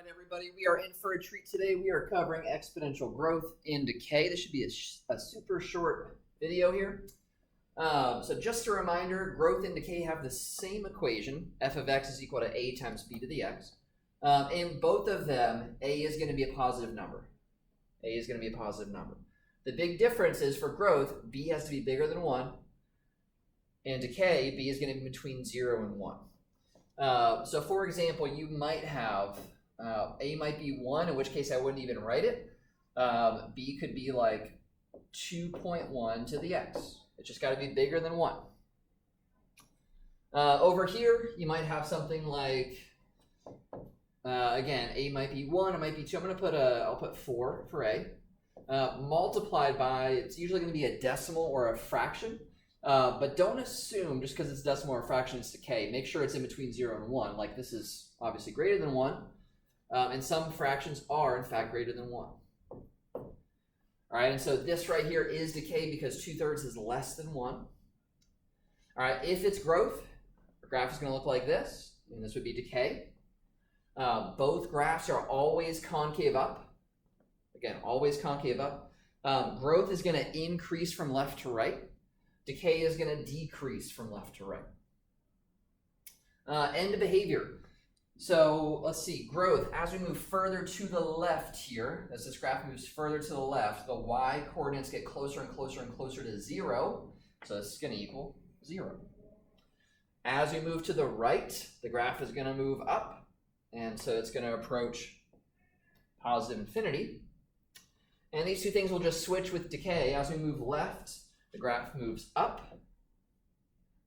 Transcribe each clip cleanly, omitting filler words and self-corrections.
right, everybody, we are in for a treat today. We are covering exponential growth in decay. This should be a super short video here. So just a reminder, growth and decay have the same equation. F of x is equal to a times b to the x. In both of them, a is going to be a positive number. A is going to be a positive number. The big difference is for growth, b has to be bigger than 1. And decay, b is going to be between 0 and 1. So for example, you might have a might be 1, in which case I wouldn't even write it. B could be like 2.1 to the x. It's just got to be bigger than 1. Over here, you might have something like, again, a might be 1, it might be 2. I'll put 4 for a. Multiplied by, it's usually going to be a decimal or a fraction. But don't assume just because it's decimal or fraction it's decay. Make sure it's in between 0 and 1. Like this is obviously greater than 1. And some fractions are in fact greater than 1. All right, and so this right here is decay because 2/3 is less than 1. All right, if it's growth, the graph is going to look like this, and this would be decay. Both graphs are always concave up. Again, always concave up. Growth is going to increase from left to right. Decay is going to decrease from left to right. End behavior. So let's see, growth, as we move further to the left here, as this graph moves further to the left, the y coordinates get closer and closer and closer to 0. So this is going to equal 0. As we move to the right, the graph is going to move up. And so it's going to approach positive infinity. And these two things will just switch with decay. As we move left, the graph moves up.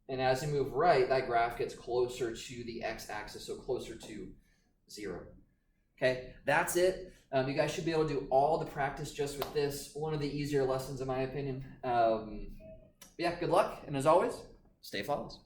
And as we move right, that graph gets closer to the x-axis, so closer to 0. Okay, that's it. You guys should be able to do all the practice just with this. One of the easier lessons in my opinion. Yeah, good luck. And as always, stay flawless.